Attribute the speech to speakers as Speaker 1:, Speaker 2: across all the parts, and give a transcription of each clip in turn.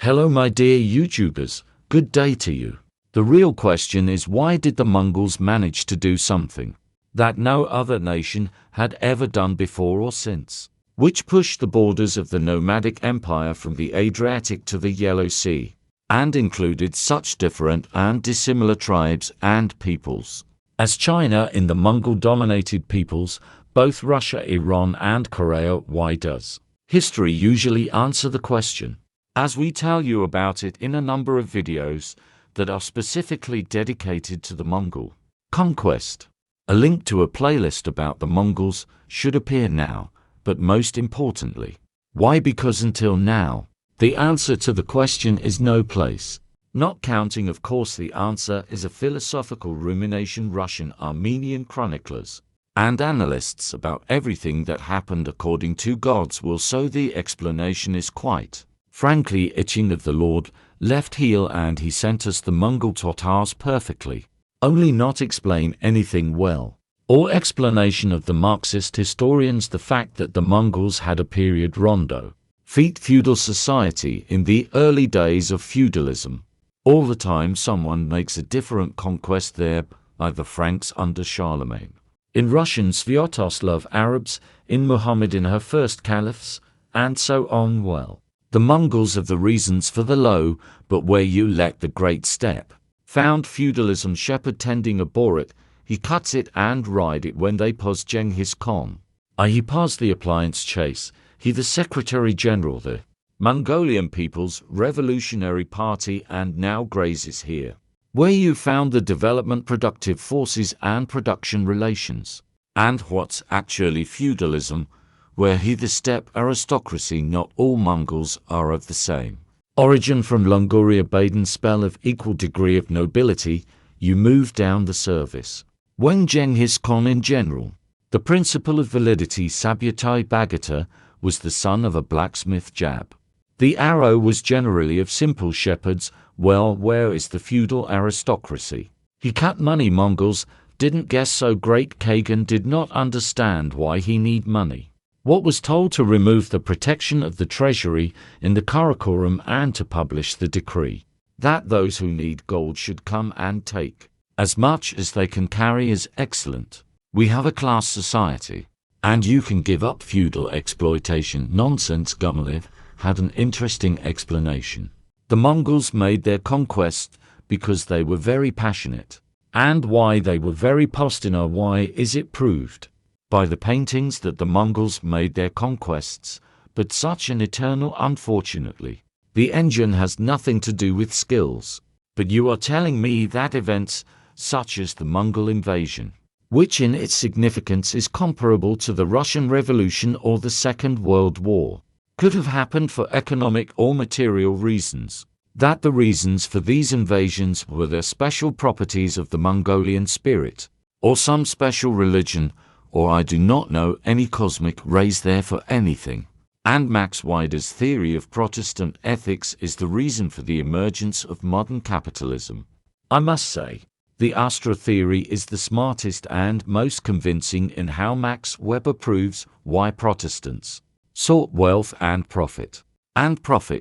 Speaker 1: Hello my dear YouTubers, good day to you. The real question is, why did the Mongols manage to do something that no other nation had ever done before or since, which pushed the borders of the nomadic empire from the Adriatic to the Yellow Sea, and included such different and dissimilar tribes and peoples as China in the Mongol-dominated peoples, both Russia, Iran and Korea? Why does history usually answer the question, as we tell you about it in a number of videos that are specifically dedicated to the Mongol conquest. A link to a playlist about the Mongols should appear now, but most importantly, why? Because until now, the answer to the question is no place. Not counting, of course, the answer is a philosophical rumination Russian Armenian chroniclers and analysts about everything that happened according to gods will, so the explanation is quite frankly itching of the Lord left heel, and he sent us the Mongol Tatars perfectly, only not explain anything well, or explanation of the Marxist historians the fact that the Mongols had a period rondo feet feudal society in the early days of feudalism. All the time someone makes a different conquest there, like the Franks under Charlemagne, in Russian Sviatoslav Arabs, in Muhammad in her first caliphs, and so on. Well, the Mongols have the reasons for the low, but where you let the great step, found feudalism shepherd tending a borat, he cuts it and ride it when they pos Genghis Khan. He paused the appliance chase, he the Secretary General the Mongolian People's Revolutionary Party, and now grazes here, where you found the development productive forces and production relations, and what's actually feudalism, where he the steppe aristocracy. Not all Mongols are of the same origin from Longoria Baden spell of equal degree of nobility. You move down the service. When Genghis Khan in general, the principle of validity Sabyatai Bagata, was the son of a blacksmith Jab. The arrow was generally of simple shepherds. Well, where is the feudal aristocracy? He cut money. Mongols didn't guess so. Great Kagan did not understand why he need money. What was told to remove the protection of the treasury in the Karakoram and to publish the decree that those who need gold should come and take as much as they can carry is excellent. We have a class society, and you can give up feudal exploitation. Nonsense. Gumilev had an interesting explanation. The Mongols made their conquest because they were very passionate, and why they were very postina. Why is it proved? By the paintings that the Mongols made their conquests, but such an eternal unfortunately. The engine has nothing to do with skills. But you are telling me that events such as the Mongol invasion, which in its significance is comparable to the Russian Revolution or the Second World War, could have happened for economic or material reasons, that the reasons for these invasions were the special properties of the Mongolian spirit, or some special religion, or I do not know any cosmic rays there for anything. And Max Weider's theory of Protestant ethics is the reason for the emergence of modern capitalism. I must say, the Astra theory is the smartest and most convincing in how Max Weber proves why Protestants sought wealth and profit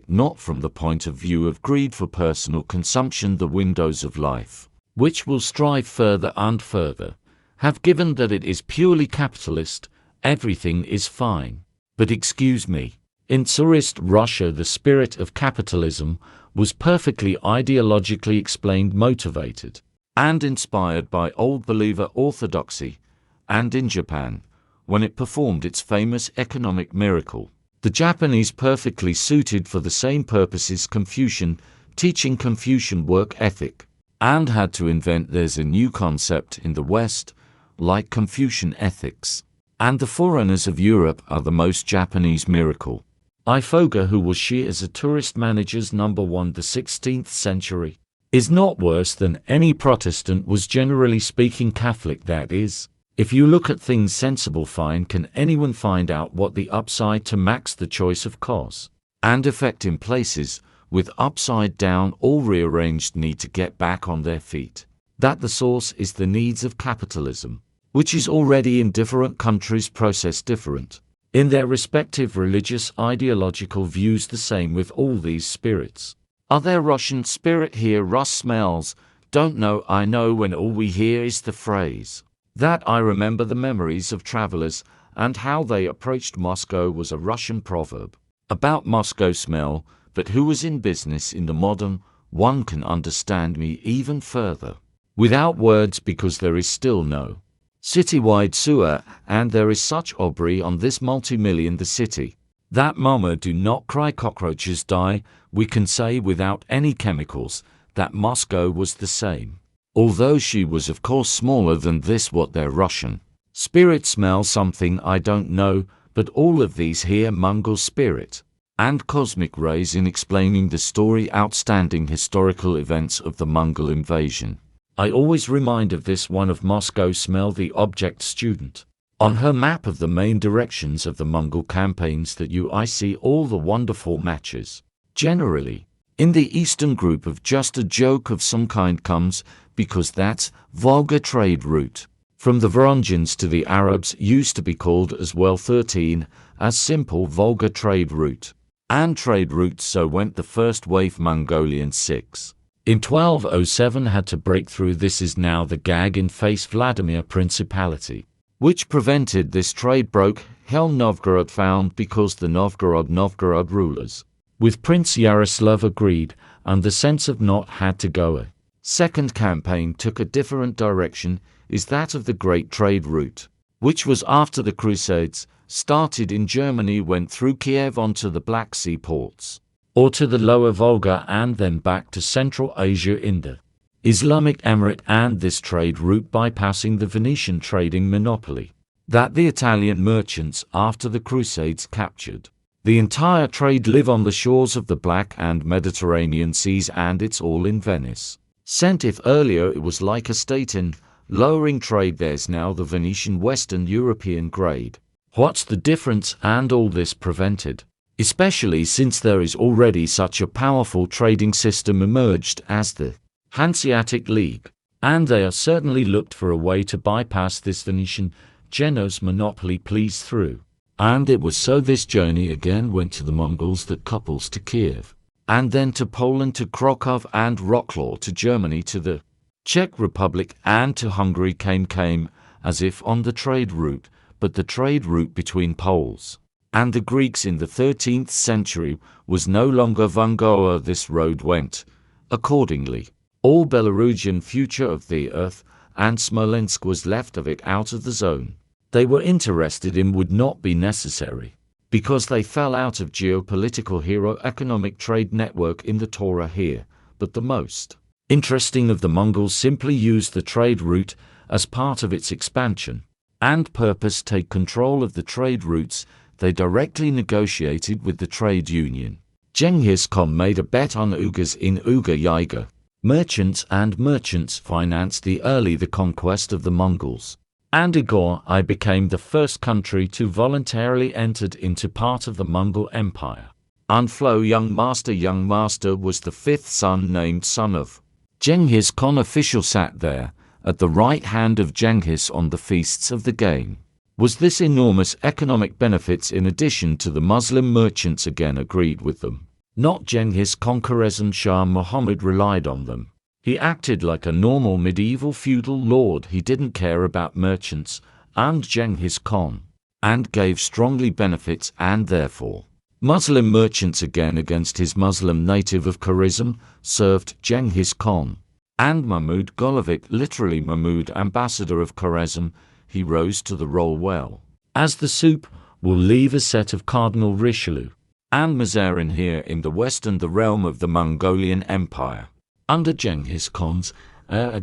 Speaker 1: not from the point of view of greed for personal consumption. The windows of life, which will strive further and further, have given that it is purely capitalist, everything is fine. But excuse me, in Tsarist Russia the spirit of capitalism was perfectly ideologically explained, motivated, and inspired by old believer orthodoxy, and in Japan, when it performed its famous economic miracle, the Japanese perfectly suited for the same purposes Confucian, teaching Confucian work ethic, and had to invent there's a new concept in the West, like Confucian ethics. And the foreigners of Europe are the most Japanese miracle. Ifoga, who was she as a tourist manager's #1 the 16th century, is not worse than any Protestant was, generally speaking Catholic. That is, if you look at things sensible fine. Can anyone find out what the upside to max the choice of cause and effect in places with upside down all rearranged need to get back on their feet? That the source is the needs of capitalism, which is already in different countries processed different. in their respective religious ideological views. The same with all these spirits. Are there Russian spirit here? Rus smells. Don't know. I know when all we hear is the phrase. That I remember the memories of travelers, and how they approached Moscow was a Russian proverb about Moscow smell, but who was in business in the modern one can understand me even further. Without words, because there is still no citywide sewer, and there is such obry on this multi-million the city, that mama do not cry cockroaches die. We can say without any chemicals that Moscow was the same. Although she was of course smaller than this. What their Russian spirit smell something I don't know, but all of these here Mongol spirit and cosmic rays in explaining the story outstanding historical events of the Mongol invasion. I always remind of this one of Moscow smell the object student. On her map of the main directions of the Mongol campaigns that I see all the wonderful matches. Generally, in the eastern group of just a joke of some kind comes, because that's Volga trade route. From the Varangians to the Arabs used to be called as well 13, as simple Volga trade route. And trade routes so went the first wave Mongolian 6. In 1207 had to break through. This is now the gag in face Vladimir Principality, which prevented this trade broke. Hell Novgorod found because the Novgorod rulers with Prince Yaroslav agreed, and the sense of not had to go. A second campaign took a different direction, is that of the great trade route, which was after the Crusades, started in Germany, went through Kiev onto the Black Sea ports, or to the lower Volga, and then back to Central Asia in the Islamic Emirate, and this trade route bypassing the Venetian trading monopoly that the Italian merchants after the Crusades captured. The entire trade live on the shores of the Black and Mediterranean seas, and it's all in Venice. Sent if earlier it was like a state in lowering trade, there's now the Venetian Western European grade. What's the difference? And all this prevented, especially since there is already such a powerful trading system emerged as the Hanseatic League, and they are certainly looked for a way to bypass this Venetian Genoese monopoly please through. And it was so this journey again went to the Mongols that couples to Kiev, and then to Poland to Krakow, and Wrocław to Germany, to the Czech Republic, and to Hungary came as if on the trade route, but the trade route between Poles and the Greeks in the 13th century was no longer Vongoa. This road went, accordingly, all Belarusian future of the earth, and Smolensk was left of it out of the zone they were interested in would not be necessary, because they fell out of geopolitical hero economic trade network in the Torah here. But the most interesting of the Mongols simply used the trade route as part of its expansion and purpose. Take control of the trade routes, they directly negotiated with the trade union. Genghis Khan made a bet on Uyghurs in Uyghur Yiga. Merchants financed the conquest of the Mongols. And Igor I became the first country to voluntarily entered into part of the Mongol Empire. Unflow young master was the fifth son, named son of Genghis Khan. Official sat there at the right hand of Genghis on the feasts of the game. Was this enormous economic benefits in addition to the Muslim merchants again agreed with them. Not Genghis Khan. Shah Muhammad relied on them. He acted like a normal medieval feudal lord. He didn't care about merchants and Genghis Khan, and gave strongly benefits, and therefore Muslim merchants again against his Muslim native of Kharizm served Genghis Khan. And Mahmud Golovic, literally Mahmud, ambassador of Kharizm, he rose to the role well. As the soup will leave a set of Cardinal Richelieu and Mazarin here in the western, the realm of the Mongolian Empire. Under Genghis Khan's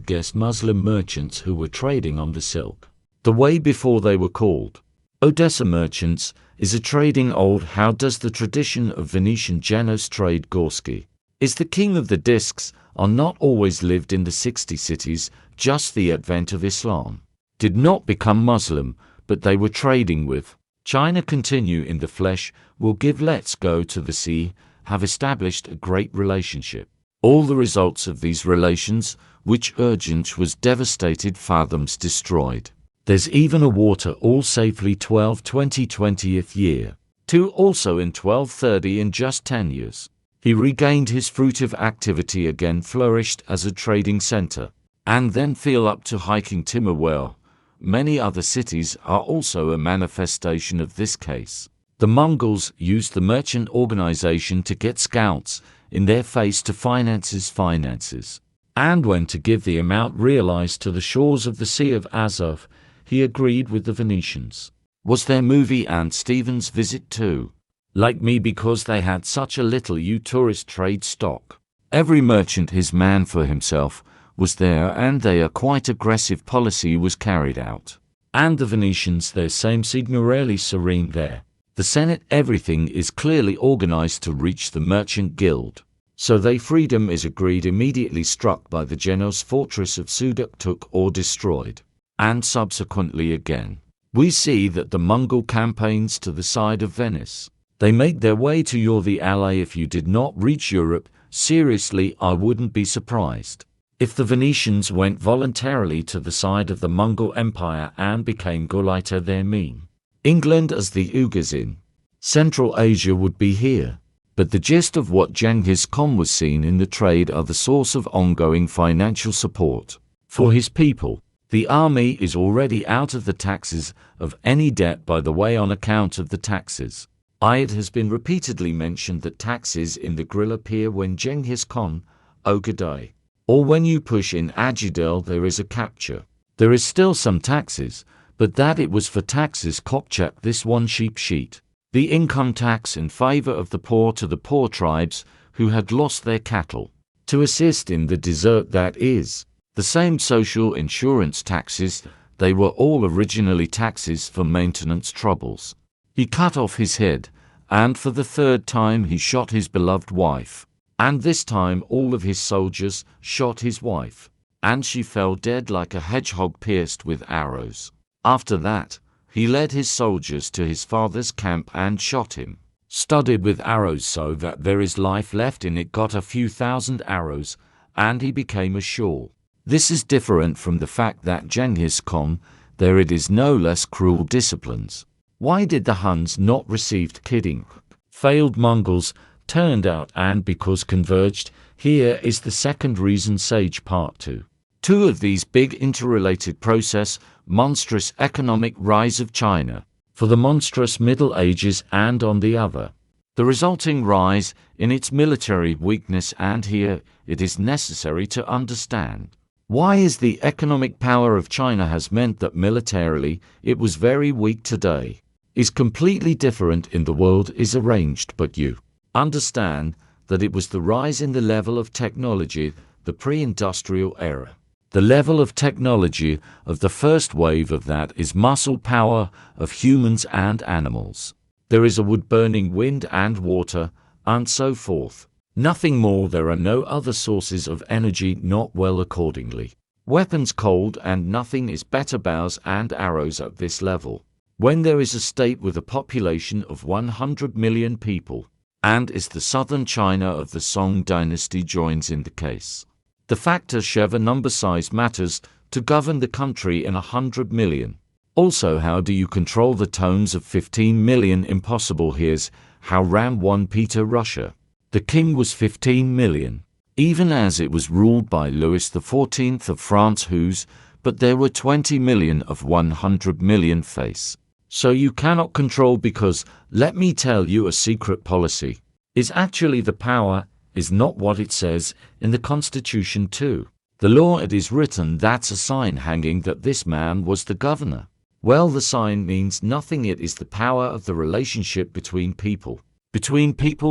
Speaker 1: guest Muslim merchants who were trading on the silk, the way before they were called Odessa merchants, is a trading old. How does the tradition of Venetian Genoese trade Gorski is the king of the discs are not always lived in the 60 cities. Just the advent of Islam did not become Muslim, but they were trading with China. Continue in the flesh will give. Let's go to the sea, have established a great relationship. All the results of these relations, which urgent was devastated, fathoms destroyed. There's even a water all safely 20th year. 2 also in 1230 in just 10 years. He regained his fruitive activity again, flourished as a trading center, and then fell up to hiking timber well. Many other cities are also a manifestation of this case. The Mongols used the merchant organization to get scouts in their face to finances, and when to give the amount realized to the shores of the Sea of Azov, he agreed with the Venetians. Was their movie and Stephen's visit too like me because they had such a little tourist trade stock? Every merchant his man for himself was there, and their quite aggressive policy was carried out. And the Venetians their same signorelli serene there. The Senate everything is clearly organized to reach the merchant guild. So they freedom is agreed immediately struck by the Genoese fortress of Sudak took or destroyed. And subsequently again. We see that the Mongol campaigns to the side of Venice. They make their way to you're the ally if you did not reach Europe. Seriously, I wouldn't be surprised if the Venetians went voluntarily to the side of the Mongol Empire and became Gauleiter their mean. England as the Uyghurs in Central Asia would be here. But the gist of what Genghis Khan was seen in the trade are the source of ongoing financial support for his people. The army is already out of the taxes of any debt, by the way, on account of the taxes. It has been repeatedly mentioned that taxes in the grill appear when Genghis Khan, Ogaday, or when you push in Agidel there is a capture. There is still some taxes, but that it was for taxes Kopchak this one sheet. The income tax in favor of the poor to the poor tribes who had lost their cattle. To assist in the desert that is. The same social insurance taxes, they were all originally taxes for maintenance troubles. He cut off his head, and for the 3rd time he shot his beloved wife. And this time all of his soldiers shot his wife, and she fell dead like a hedgehog pierced with arrows. After that, he led his soldiers to his father's camp and shot him, studded with arrows so that there is life left in it, got a few thousand arrows, and he became a shawl. This is different from the fact that Genghis Khan, there it is no less cruel disciplines. Why did the Huns not received kidding? Failed Mongols turned out, and because converged. Here is the second reason, Sage Part 2. Two of these big interrelated process, monstrous economic rise of China, for the monstrous Middle Ages, and on the other, the resulting rise in its military weakness. And here it is necessary to understand why is the economic power of China has meant that militarily it was very weak today, is completely different in the world is arranged. But you understand that it was the rise in the level of technology, the pre-industrial era. The level of technology of the first wave of that is muscle power of humans and animals. There is a wood-burning wind and water, and so forth. Nothing more. There are no other sources of energy, not well accordingly. Weapons cold, and nothing is better bows and arrows at this level. When there is a state with a population of 100 million people, and is the southern China of the Song dynasty joins in the case. The factor Sheva number size matters to govern the country in 100 million. Also, how do you control the tones of 15 million? Impossible. Here's how Ram 1 Peter Russia. The king was 15 million, even as it was ruled by Louis XIV of France whose, but there were 20 million of 100 million face. So you cannot control, because, let me tell you a secret, policy is actually the power, is not what it says in the Constitution too. The law it is written, that's a sign hanging that this man was the governor. Well, the sign means nothing. It is the power of the relationship between people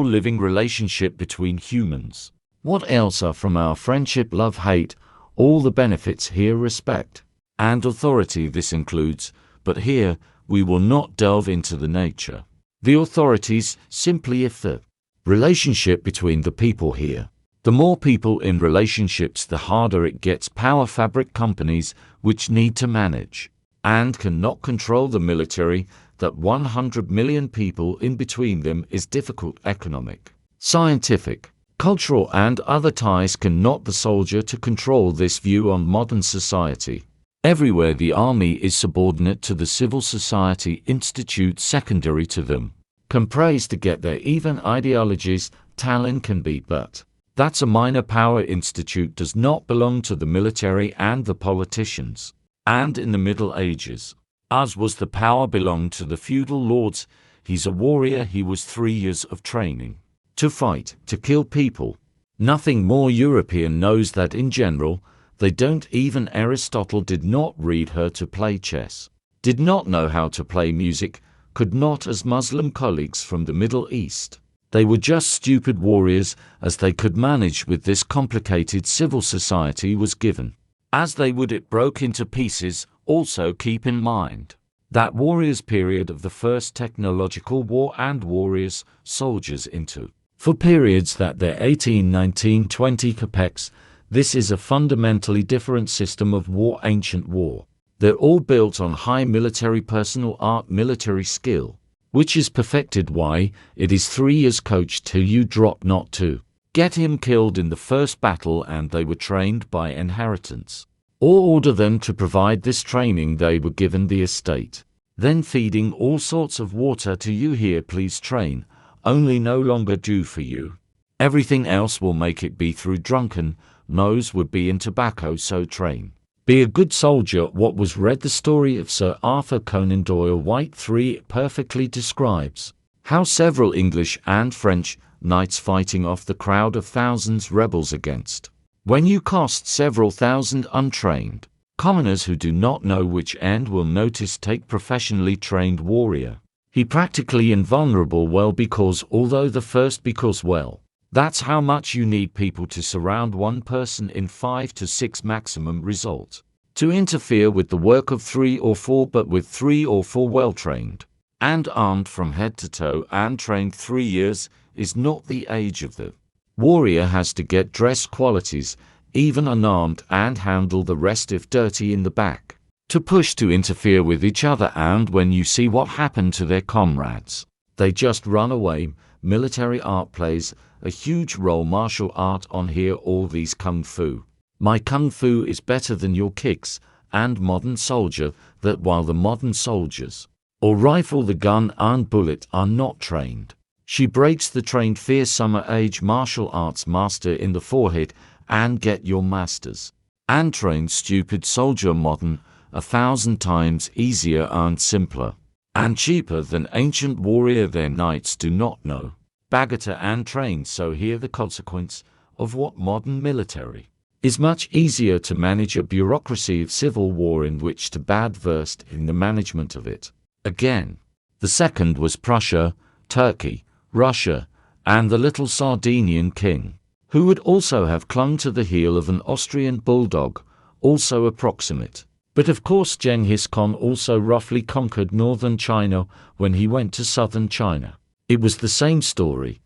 Speaker 1: living relationship between humans. What else are from our friendship, love, hate, all the benefits here, respect and authority this includes, but here we will not delve into the nature. The authorities simply if the relationship between the people here. The more people in relationships, the harder it gets. Power fabric companies which need to manage and cannot control the military, that 100 million people in between them is difficult. Economic, scientific, cultural and other ties cannot the soldier to control this view on modern society. Everywhere the army is subordinate to the civil society institutes secondary to them. Can praise to get there even ideologies, talent can be, but that's a minor power institute does not belong to the military and the politicians. And in the Middle Ages, as was the power belonged to the feudal lords. He's a warrior, he was 3 years of training. To fight, to kill people. Nothing more European knows that in general. They don't. Even Aristotle did not read how to play chess, did not know how to play music, could not as Muslim colleagues from the Middle East. They were just stupid warriors as they could manage with this complicated civil society was given. As they would it broke into pieces. Also keep in mind that warriors period of the first technological war and warriors, soldiers into, for periods that they're 18, 19, 20 capex. This is a fundamentally different system of war, ancient war. They're all built on high military personal art, military skill, which is perfected. Why? It is 3 years coached till you drop, not to get him killed in the first battle, and they were trained by inheritance. Or order them to provide this training. They were given the estate, then feeding all sorts of water to you. Here, please train, only no longer do for you. Everything else will make it be through drunken. Nose would be in tobacco, so train. Be a good soldier. What was read the story of Sir Arthur Conan Doyle White 3 perfectly describes how several English and French knights fighting off the crowd of thousands rebels against. When you cost several thousand untrained commoners who do not know which end will notice take professionally trained warrior. He practically invulnerable. Well, because although the first because well. That's how much you need people to surround one person in 5 to 6 maximum result. To interfere with the work of 3 or 4, but with 3 or 4 well-trained and armed from head to toe and trained 3 years is not the age of the warrior. Has to get dress qualities, even unarmed, and handle the rest if dirty in the back. To push to interfere with each other, and when you see what happened to their comrades, they just run away. Military art plays a huge role. Martial art on here, all these kung fu. My kung fu is better than your kicks. And modern soldier, that while the modern soldiers or rifle, the gun and bullet are not trained. She breaks the trained fierce summer age martial arts master in the forehead and get your masters. And trained stupid soldier modern, 1,000 times easier and simpler. And cheaper than ancient warrior. Their knights do not know Bagata and trained, so here the consequence of what modern military is much easier to manage a bureaucracy of civil war in which to bad versed in the management of it. Again, the second was Prussia, Turkey, Russia, and the little Sardinian king, who would also have clung to the heel of an Austrian bulldog, also approximate. But of course Genghis Khan also roughly conquered northern China when he went to southern China. It was the same story.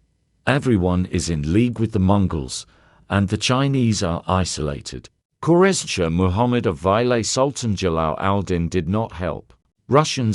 Speaker 1: Everyone is in league with the Mongols, and the Chinese are isolated. Khwarezmshah Muhammad of Vailate Sultan Jalal al-Din did not help. Russian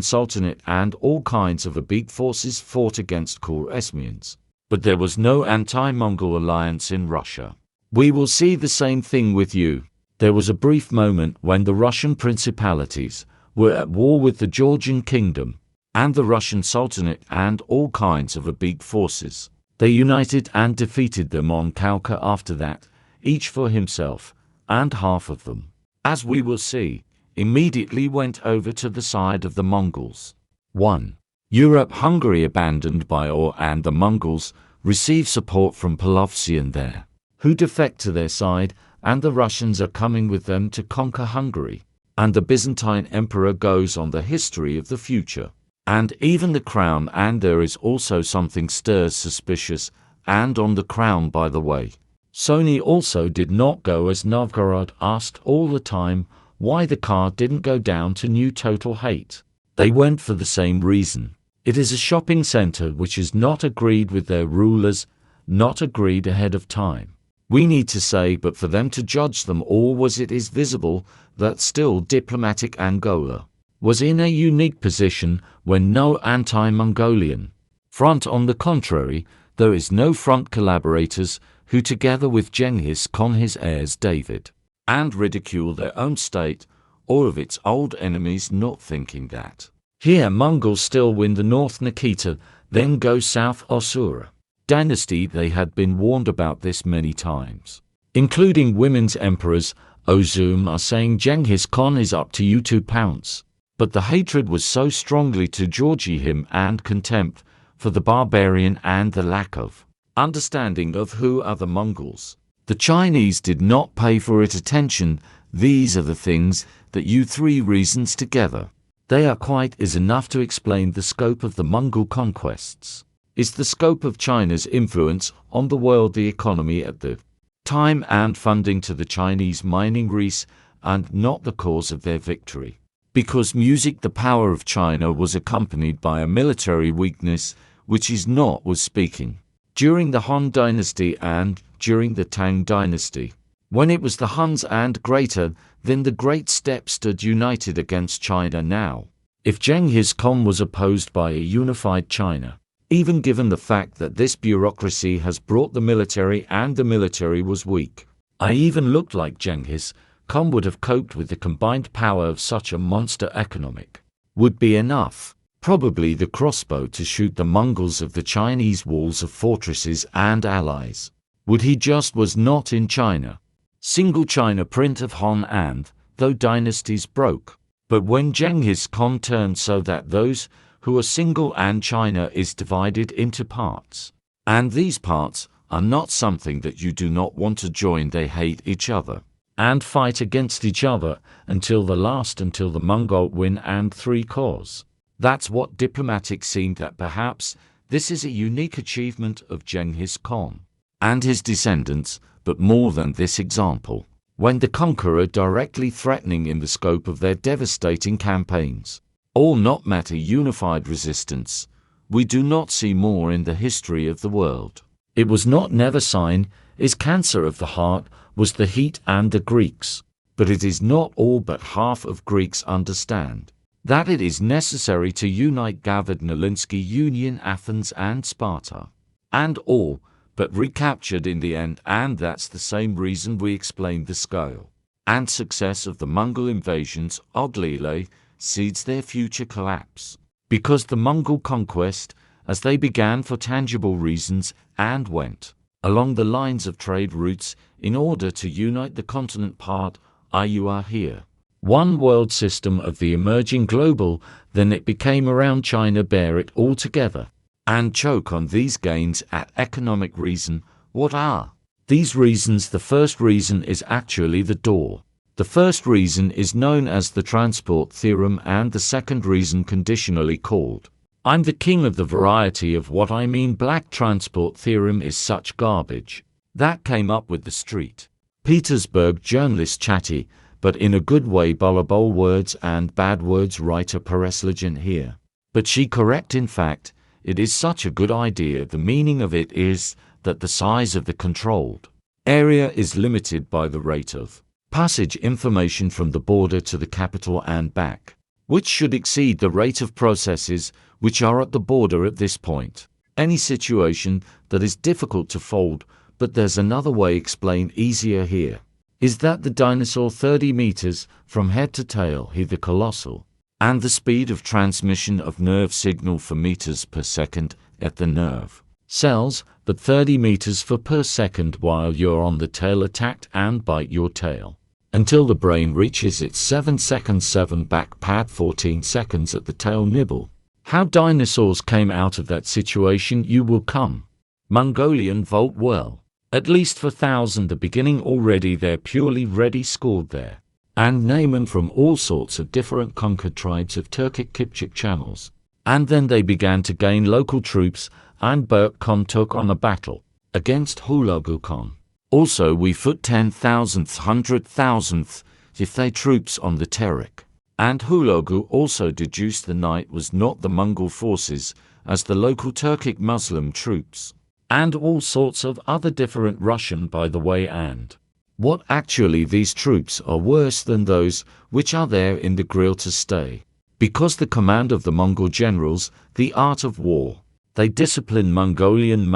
Speaker 1: Sultanate and all kinds of big forces fought against Khwarezmians. But there was no anti-Mongol alliance in Russia. We will see the same thing with you. There was a brief moment when the Russian principalities were at war with the Georgian kingdom and the Russian Sultanate and all kinds of big forces. They united and defeated them on Khalkha after that, each for himself, and half of them, as we will see, immediately went over to the side of the Mongols. 1. Europe. Hungary abandoned by all, and the Mongols receive support from Polovtsian there, who defect to their side, and the Russians are coming with them to conquer Hungary. And the Byzantine emperor goes on the history of the future. And even the crown, and there is also something stirs suspicious, and on the crown, by the way. Sony also did not go, as Novgorod asked all the time why the car didn't go down to new total hate. They went for the same reason. It is a shopping center which is not agreed with their rulers, not agreed ahead of time. We need to say, but for them to judge them all, was it is visible that still diplomatic Angola was in a unique position when no anti-Mongolian front. On the contrary, there is no front collaborators who, together with Genghis Khan, his heirs David, and ridicule their own state, or of its old enemies not thinking that. Here Mongols still win the north Nikita, then go south Asura dynasty. They had been warned about this many times, including women's emperors. Ozum are saying Genghis Khan is up to you to pounce. But the hatred was so strongly to Georgie him and contempt for the barbarian and the lack of understanding of who are the Mongols. The Chinese did not pay for it attention. These are the things that you three reasons together. They are quite is enough to explain the scope of the Mongol conquests. Is the scope of China's influence on the world, the economy at the time and funding to the Chinese mining race, and not the cause of their victory. Because music, the power of China was accompanied by a military weakness, which is not was speaking. During the Han dynasty and during the Tang dynasty, when it was the Huns and greater, then the great steppe stood united against China now. If Genghis Khan was opposed by a unified China, even given the fact that this bureaucracy has brought the military and the military was weak, I even looked like Genghis Khan would have coped with the combined power of such a monster economic. Would be enough, probably the crossbow to shoot the Mongols of the Chinese walls of fortresses and allies. Would he just was not in China. Single China print of Han and, though dynasties broke. But when Genghis Khan turned so that those who are single and China is divided into parts. And these parts are not something that you do not want to join. They hate each other and fight against each other until the Mongol win and three cause. That's what diplomatic seemed that perhaps this is a unique achievement of Genghis Khan and his descendants, but more than this example, when the conqueror directly threatening in the scope of their devastating campaigns, all not matter unified resistance, we do not see more in the history of the world. It was not never sign, is cancer of the heart, was the heat and the Greeks, but it is not all but half of Greeks understand that it is necessary to unite gathered Nolinsky Union Athens and Sparta, and all, but recaptured in the end, and that's the same reason we explained the scale and success of the Mongol invasions oddly seeds their future collapse, because the Mongol conquest, as they began for tangible reasons and went along the lines of trade routes in order to unite the continent part, you are here. One world system of the emerging global, then it became around China bear it all together and choke on these gains at economic reason. What are these reasons? The first reason is actually the door. The first reason is known as the transport theorem, and the second reason conditionally called I'm the king of the variety of what I mean. Black transport theorem is such garbage. That came up with the Street Petersburg journalist Chatty, but in a good way bullable words and bad words writer Pereslegin here. But she correct, in fact, it is such a good idea. The meaning of it is that the size of the controlled area is limited by the rate of passage information from the border to the capital and back, which should exceed the rate of processes which are at the border at this point. Any situation that is difficult to fold, but there's another way explained easier here, is that the dinosaur 30 meters from head to tail, he the colossal, and the speed of transmission of nerve signal for meters per second at the nerve cells, but 30 meters for per second while you're on the tail attacked and bite your tail, until the brain reaches its 7 seconds 7 back pad 14 seconds at the tail nibble. How dinosaurs came out of that situation you will come. Mongolian Volt well. At least for 1,000 the beginning already they're purely ready scored there. And Naaman from all sorts of different conquered tribes of Turkic Kipchak channels. And then they began to gain local troops, and Berk Khan took on a battle against Hulagu Khan. Also we foot 10,000th, 100,000th, if they troops on the Terek. And Hulagu also deduced the night was not the Mongol forces, as the local Turkic Muslim troops. And all sorts of other different Russian by the way, and what actually these troops are worse than those which are there in the grill to stay. Because the command of the Mongol generals, the art of war, they discipline Mongolian,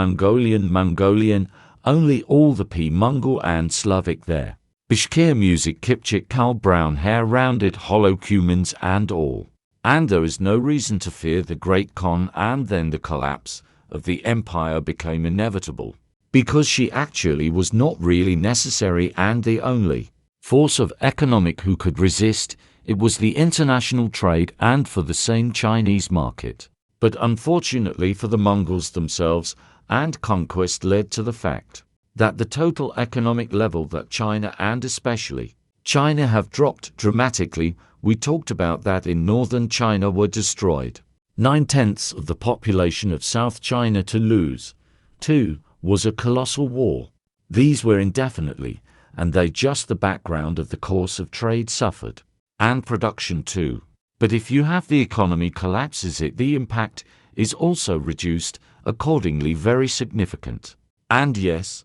Speaker 1: only all the Mongol and Slavic there. Bashkir music, Kipchak, Kal, brown hair, rounded, hollow cumins and all. And there is no reason to fear the Great Khan, and then the collapse of the empire became inevitable, because she actually was not really necessary, and the only force of economic who could resist it was the international trade and for the same Chinese market. But unfortunately for the Mongols themselves, and conquest led to the fact that the total economic level that China and especially China have dropped dramatically. We talked about that in northern China were destroyed. 9/10 of the population of South China to lose, too, was a colossal war. These were indefinitely, and they just the background of the course of trade suffered. And production too. But if you have the economy collapses, the impact is also reduced, accordingly very significant. And yes,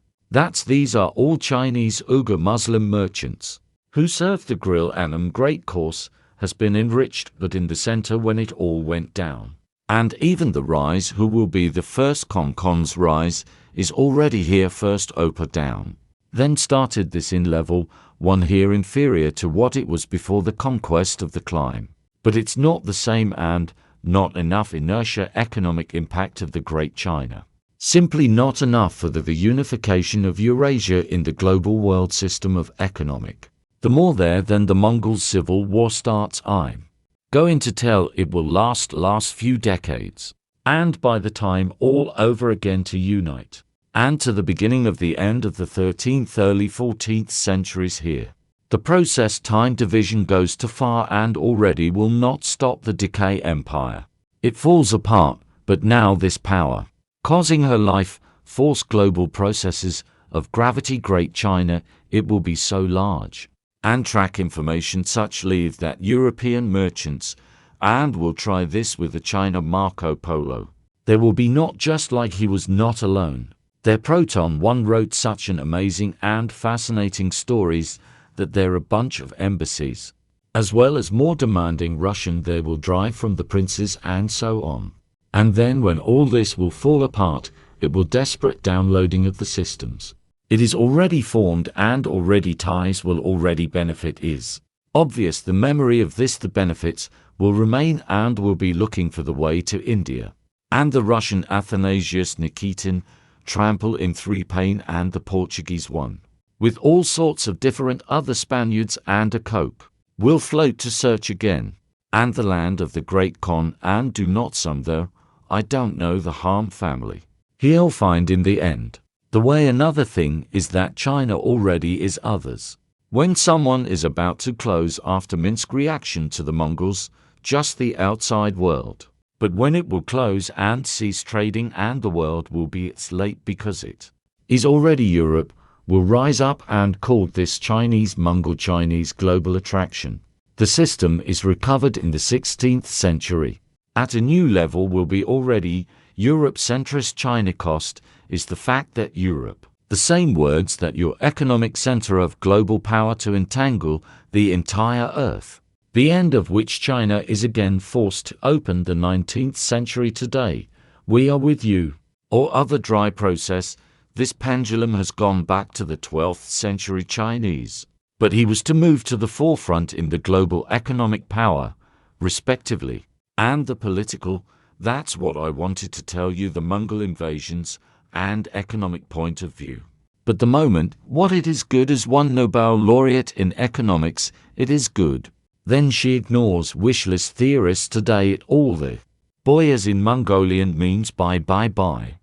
Speaker 1: these are all Chinese Uyghur Muslim merchants who served the grill. Annam great course has been enriched, but in the center when it all went down. And even the rise, who will be the first Khan's rise, is already here. First Opa down. Then started this in level 1 here, inferior to what it was before the conquest of the climb. But it's not the same, and not enough inertia. Economic impact of the Great China. Simply not enough for the unification of Eurasia in the global world system of economic. The more there than the Mongol civil war starts, I'm going to tell it will last few decades. And by the time all over again to unite. And to the beginning of the end of the 13th, early 14th centuries here. The process time division goes too far and already will not stop the decay empire. It falls apart, but now this power, causing her life, force global processes of gravity Great China, it will be so large. And track information such leave that European merchants, and will try this with the China Marco Polo. There will be not just like he was not alone. Their Proton One wrote such an amazing and fascinating stories that there are a bunch of embassies, as well as more demanding Russian they will drive from the princes and so on. And then when all this will fall apart, it will desperate downloading of the systems. It is already formed and already ties will already benefit is obvious. The memory of this, the benefits, will remain and will be looking for the way to India. And the Russian Athanasius Nikitin, trample in 3 pain, and the Portuguese one, with all sorts of different other Spaniards and a cope, will float to search again. And the land of the Great Khan, and do not some there, I don't know the harm family. He'll find in the end. The way another thing is that China already is others. When someone is about to close after Minsk reaction to the Mongols, just the outside world. But when it will close and cease trading and the world will be it's late because it is already Europe, will rise up and call this Chinese Mongol Chinese global attraction. The system is recovered in the 16th century. At a new level will be already Europe centrist. China cost is the fact that Europe, the same words that your economic center of global power to entangle the entire earth. The end of which China is again forced to open the 19th century today. We are with you. Or other dry process, this pendulum has gone back to the 12th century Chinese. But he was to move to the forefront in the global economic power, respectively. And the political, that's what I wanted to tell you, the Mongol invasions and economic point of view. But the moment, what it is good as one Nobel laureate in economics, it is good. Then she ignores wishlist theorists today. All the boy as in Mongolian means bye bye bye.